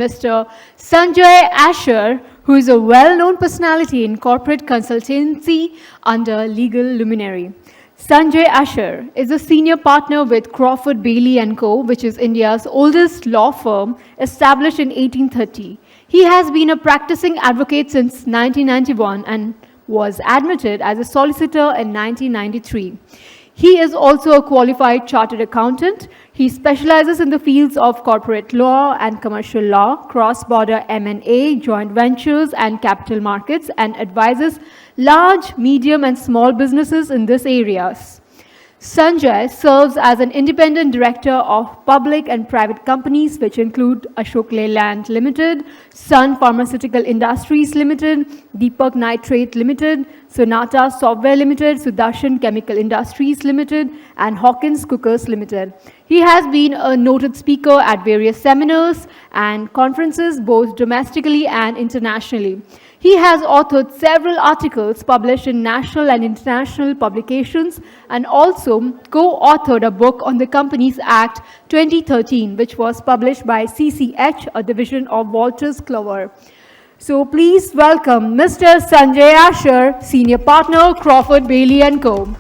Mr. Sanjay Asher, who is a well-known personality in corporate consultancy under legal luminary. Sanjay Asher is a senior partner with Crawford Bailey & Co., which is India's oldest law firm, established in 1830. He has been a practicing advocate since 1991 and was admitted as a solicitor in 1993. He is also a qualified chartered accountant. He specializes in the fields of corporate law and commercial law, cross-border M&A, joint ventures, and capital markets, and advises large, medium, and small businesses in these areas. Sanjay serves as an independent director of public and private companies, which include Ashok Leyland Limited, Sun Pharmaceutical Industries Limited, Deepak Nitrate Limited, Sonata Software Limited, Sudarshan Chemical Industries Limited, and Hawkins Cookers Limited. He has been a noted speaker at various seminars and conferences, both domestically and internationally. He has authored several articles published in national and international publications and also co-authored a book on the Companies Act 2013, which was published by CCH, a division of Wolters Kluwer. So please welcome Mr. Sanjay Asher, Senior Partner, Crawford Bailey & Co.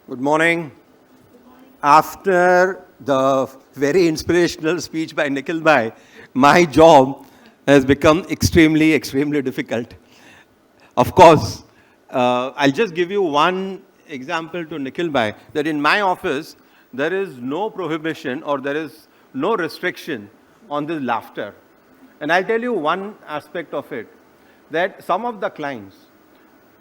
Good morning. After the very inspirational speech by Nikhil Bhai, my job has become extremely difficult. Of course, I'll just give you one example to Nikhil Bhai, that in my office, there is no prohibition or there is no restriction on this laughter. And I'll tell you one aspect of it, that some of the clients,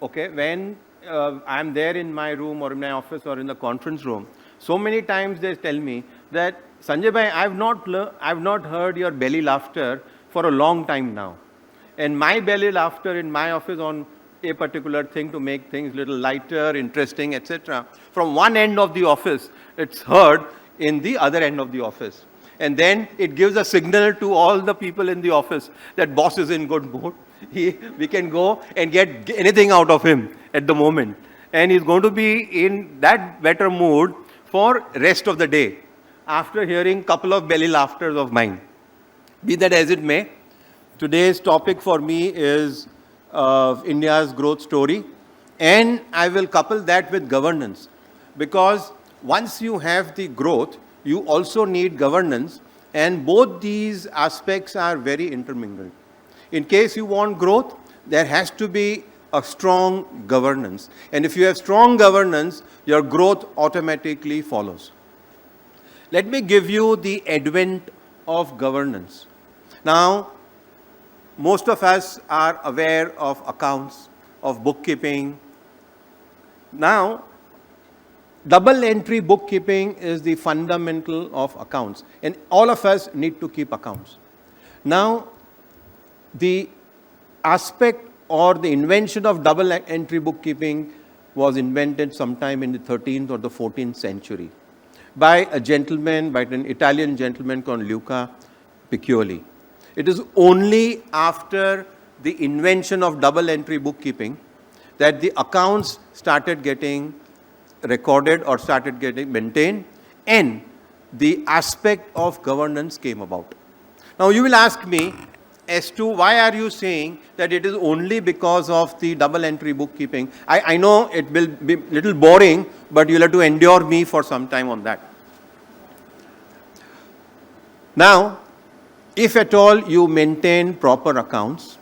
okay, when I'm there in my room or in my office or in the conference room, so many times they tell me that, Sanjay Bhai, I've not heard your belly laughter for a long time now. And my belly laughter in my office on a particular thing to make things a little lighter, interesting, etc. From one end of the office, it's heard in the other end of the office. And then it gives a signal to all the people in the office that boss is in good mood. We can go and get anything out of him at the moment. And he's going to be in that better mood for rest of the day after hearing couple of belly laughters of mine. Be that as it may, today's topic for me is India's growth story. And I will couple that with governance. Because once you have the growth, you also need governance. And both these aspects are very intermingled. In case you want growth, there has to be a strong governance. And if you have strong governance, your growth automatically follows. Let me give you the advent of governance. Now, most of us are aware of accounts, of bookkeeping. Now, double entry bookkeeping is the fundamental of accounts. And all of us need to keep accounts. Now, the aspect or the invention of double entry bookkeeping was invented sometime in the 13th or the 14th century by a gentleman, by an Italian gentleman called Luca Piccioli. It is only after the invention of double entry bookkeeping that the accounts started getting recorded or started getting maintained and the aspect of governance came about. Now you will ask me as to why are you saying that it is only because of the double entry bookkeeping. I know it will be a little boring, but you'll have to endure me for some time on that. Now, if at all you maintain proper accounts,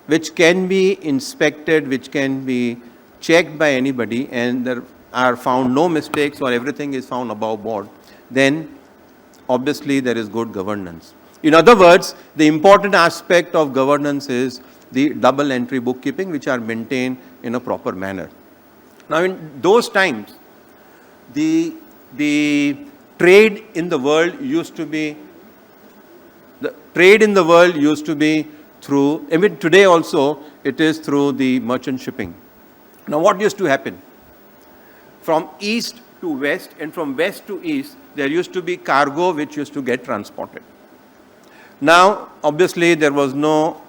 which can be inspected, which can be checked by anybody, and there are found no mistakes or everything is found above board, then obviously there is good governance. In other words, the important aspect of governance is the double entry bookkeeping, which are maintained in a proper manner. Now, in those times, the trade in the world used to be through, today also, it is through the merchant shipping. Now, what used to happen? From east to west and from west to east, there used to be cargo which used to get transported. Now, obviously, there was no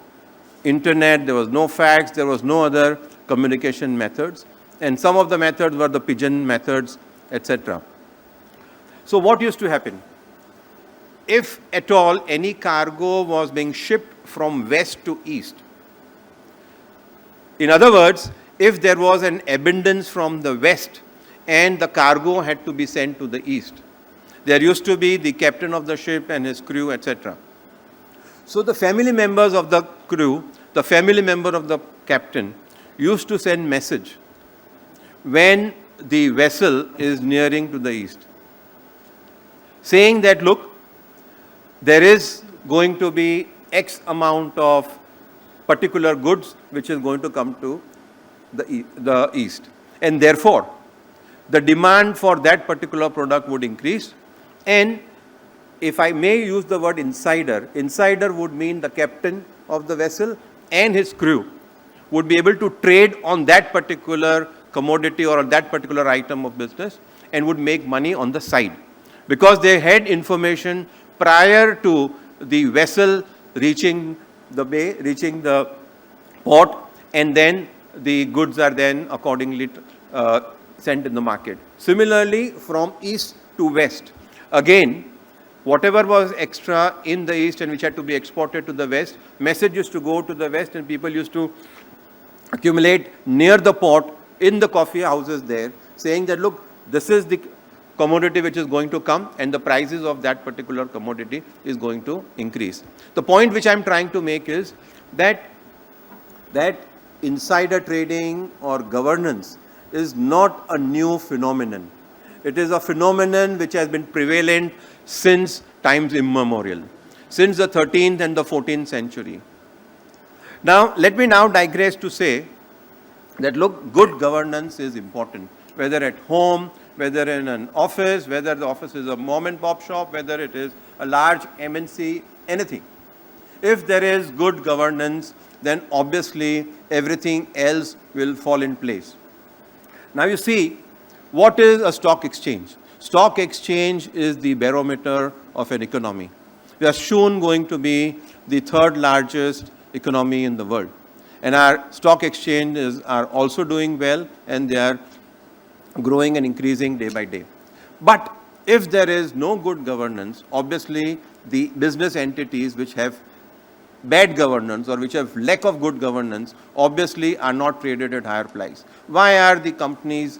internet, there was no fax, there was no other communication methods, and some of the methods were the pigeon methods, etc. So what used to happen? If at all any cargo was being shipped from west to east, in other words, if there was an abundance from the west and the cargo had to be sent to the east, there used to be the captain of the ship and his crew, etc. So the family members of the crew, the family member of the captain, used to send message when the vessel is nearing to the east, saying that, look, there is going to be X amount of particular goods which is going to come to the east. And therefore, the demand for that particular product would increase. And if I may use the word insider, insider would mean the captain of the vessel and his crew would be able to trade on that particular commodity or on that particular item of business and would make money on the side, because they had information prior to the vessel reaching the bay, reaching the port, and then the goods are then accordingly sent in the market. Similarly, from east to west, again, whatever was extra in the east and which had to be exported to the west, message used to go to the west and people used to accumulate near the port in the coffee houses there, saying that, look, this is the commodity which is going to come and the prices of that particular commodity is going to increase. The point which I'm trying to make is that insider trading or governance is not a new phenomenon. It is a phenomenon which has been prevalent since times immemorial, since the 13th and the 14th century. Now, let me now digress to say that, look, good governance is important, whether at home, whether in an office, whether the office is a mom and pop shop, whether it is a large MNC, anything. If there is good governance, then obviously everything else will fall in place. Now you see, what is a stock exchange? Stock exchange is the barometer of an economy. We are soon going to be the third largest economy in the world. And our stock exchanges are also doing well, and they are growing and increasing day by day. But if there is no good governance, obviously the business entities which have bad governance or which have lack of good governance obviously are not traded at higher price. Why are the companies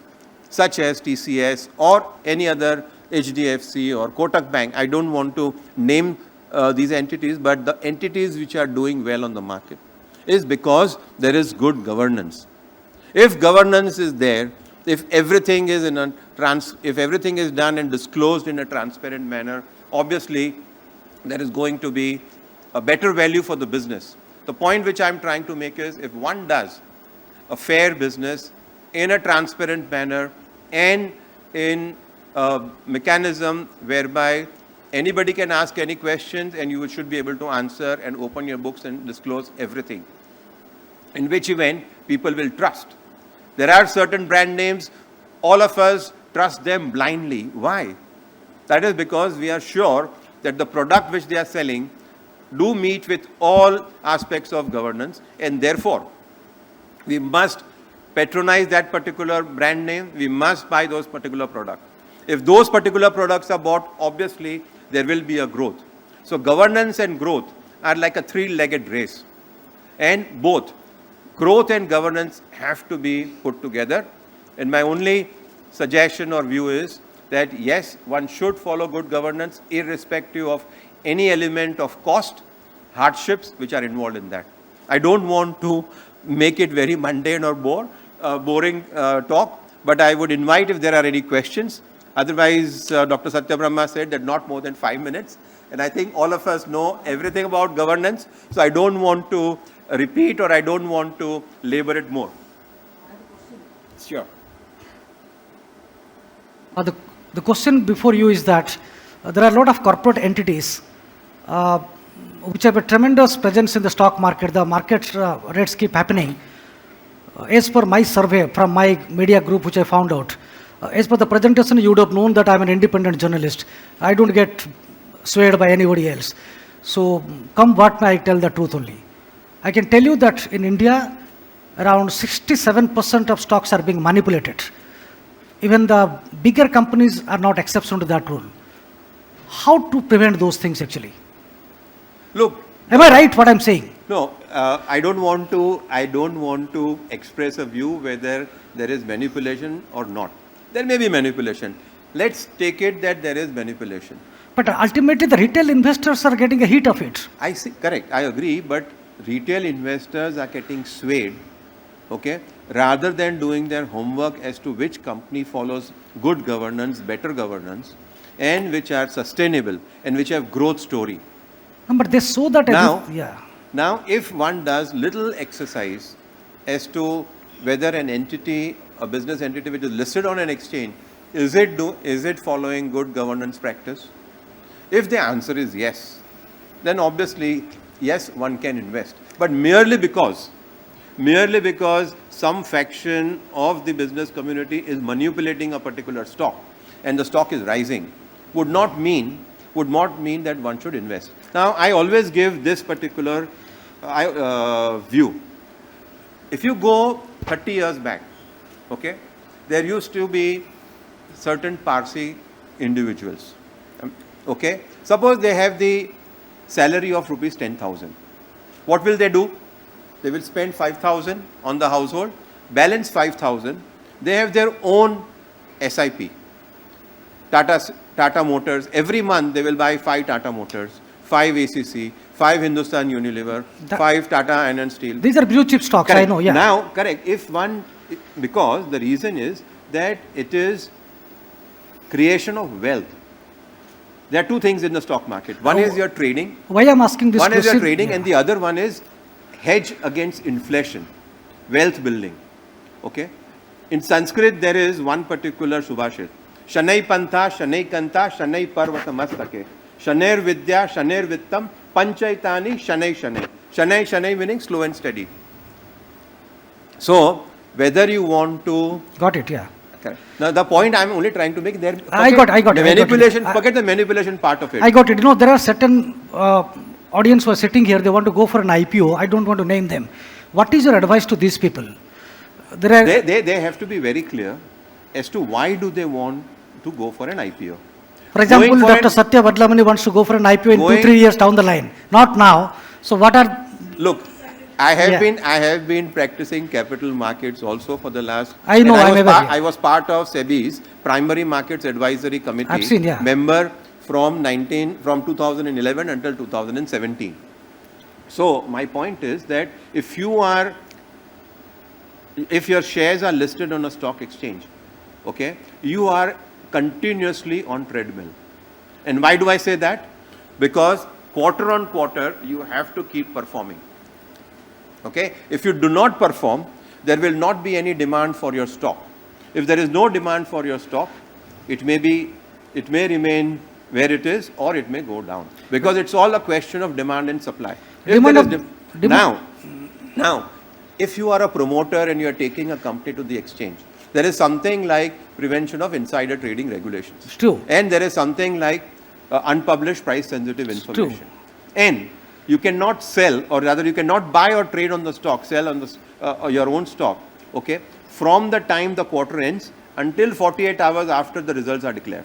such as TCS or any other HDFC or Kotak Bank, I don't want to name these entities, but the entities which are doing well on the market, is because there is good governance. If governance is there, if everything is if everything is done and disclosed in a transparent manner, obviously there is going to be a better value for the business. The point which I'm trying to make is, if one does a fair business in a transparent manner and in a mechanism whereby anybody can ask any questions and you should be able to answer and open your books and disclose everything, in which event people will trust. There are certain brand names, all of us trust them blindly. Why? That is because we are sure that the product which they are selling do meet with all aspects of governance, and therefore we must patronize that particular brand name, we must buy those particular products. If those particular products are bought, obviously there will be a growth. So governance and growth are like a three-legged race, and both growth and governance have to be put together. And my only suggestion or view is that yes, one should follow good governance irrespective of any element of cost, hardships which are involved in that. I don't want to make it very mundane or boring talk, but I would invite if there are any questions. Otherwise, Dr. Satya Brahma said that not more than 5 minutes. And I think all of us know everything about governance, so I don't want to repeat or I don't want to labor it more. Sure. The question before you is that there are a lot of corporate entities which have a tremendous presence in the stock market. The market rates keep happening. As per my survey from my media group, which I found out, as per the presentation, you would have known that I'm an independent journalist. I don't get swayed by anybody else. So come what may, I tell the truth only. I can tell you that in India, around 67% of stocks are being manipulated. Even the bigger companies are not exception to that rule. How to prevent those things actually? Look, Am I right what I'm saying? no, I don't want to express a view whether there is manipulation or not. There may be manipulation. Let's take it that there is manipulation. But ultimately the retail investors are getting a hit of it. I see, correct, I agree, but retail investors are getting swayed, okay, rather than doing their homework as to which company follows good governance, better governance, and which are sustainable and which have growth story. No, but they saw that. Now, if one does little exercise as to whether an entity, a business entity which is listed on an exchange, is it following good governance practice? If the answer is yes, then obviously, yes, one can invest. But merely because some faction of the business community is manipulating a particular stock and the stock is rising, would not mean that one should invest. Now, I always give this particular view. If you go 30 years back, okay, there used to be certain Parsi individuals, okay. Suppose they have the salary of rupees 10,000. What will they do? They will spend 5,000 on the household, balance 5,000. They have their own SIP. Tata Motors, every month they will buy 5 Tata Motors, 5 ACC, 5 Hindustan Unilever, 5 Tata Iron Steel. These are blue chip stocks, Correct. I know, yeah. Now, correct, because the reason is that it is creation of wealth. There are two things in the stock market. One is your trading. Why I'm asking this One question? is your trading, and the other one is hedge against inflation, wealth building. Okay? In Sanskrit, there is one particular subhashit. Shanai Pantha, Shanai Kanta, Shanai Parvata Mastake. Shaner Vidya, Shaner Vittam, Panchaitani, Shanai Shanai. Shanai Shanai meaning slow and steady. So, whether you want to... Got it, yeah. Okay. Now, the point I'm only trying to make there... I got it. The manipulation, forget the manipulation part of it. I got it. You know, there are certain audience who are sitting here, they want to go for an IPO. I don't want to name them. What is your advice to these people? They have to be very clear as to why do they want to go for an IPO. For example, Dr. Satya Vadlamani wants to go for an IPO in 2-3 years down the line. Not now. So what are... Look, I have been practicing capital markets also for the last... I was part of SEBI's Primary Markets Advisory Committee. I've seen, yeah. Member from 2011 until 2017. So my point is that if your shares are listed on a stock exchange, okay, you are continuously on treadmill. And why do I say that? Because quarter on quarter, you have to keep performing. Okay? If you do not perform, there will not be any demand for your stock. If there is no demand for your stock, it may remain where it is, or it may go down. Because it's all a question of demand and supply. Now, if you are a promoter and you are taking a company to the exchange, there is something like prevention of insider trading regulations. It's true. And there is something like unpublished price sensitive information. True. And you cannot sell, or rather you cannot buy or trade on the stock, sell on the, your own stock, okay, from the time the quarter ends until 48 hours after the results are declared.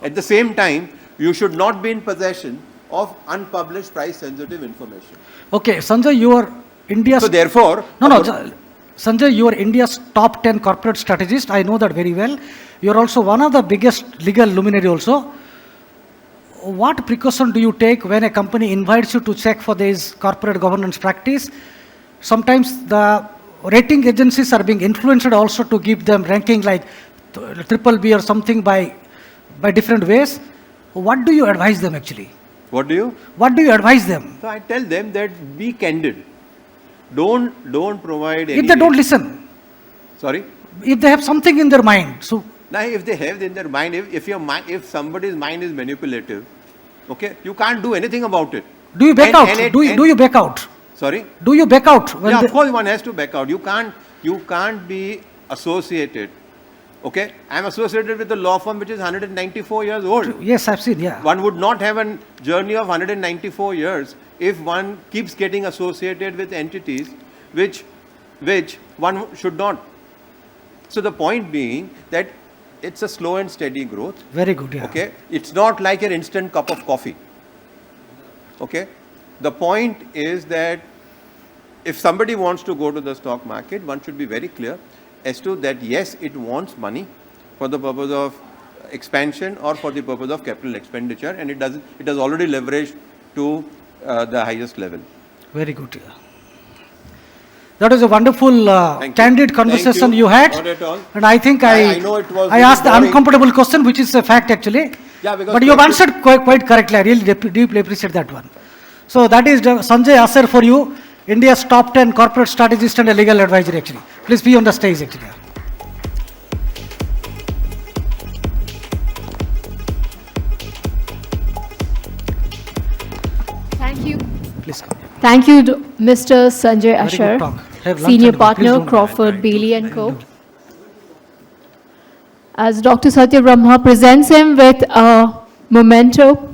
At the same time, you should not be in possession of unpublished price sensitive information. Okay, Sanjay, you are India's... So therefore... Sanjay, you are India's top 10 corporate strategist. I know that very well. You are also one of the biggest legal luminary also. What precaution do you take when a company invites you to check for this corporate governance practice? Sometimes the rating agencies are being influenced also to give them ranking like BBB or something by different ways. What do you advise them actually? What do you advise them? So I tell them that be candid. Don't provide any... If they don't listen. Sorry? If they have something in their mind. So now, if they have in their mind, if somebody's mind is manipulative, okay, you can't do anything about it. Do you back out? Do you back out? Sorry? Do you back out? Yeah, of course one has to back out. You can't be associated Okay? I'm associated with a law firm which is 194 years old. Yes, I've seen, yeah. One would not have a journey of 194 years if one keeps getting associated with entities which one should not. So the point being that it's a slow and steady growth. Very good, yeah. Okay? It's not like an instant cup of coffee. Okay? The point is that if somebody wants to go to the stock market, one should be very clear as to that, yes, it wants money for the purpose of expansion or for the purpose of capital expenditure, and it has already leveraged to the highest level. Very good, yeah. That was a wonderful, Thank you. candid Thank conversation you. you had. Not at all. And I think I know it was I asked the very boring. uncomfortable question, which is a fact actually. Yeah, because But you have question- answered quite correctly. I really deeply appreciate that one. So that is Sanjay Asher for you, India's top 10 corporate strategist and a legal advisor actually. Please be on the stage actually. Thank you. Please come. Thank you, Mr. Sanjay good Asher, talk. Have lunch Senior and go. Please Partner, don't- Crawford, Bailey & Co. As Dr. Satya Brahma presents him with a memento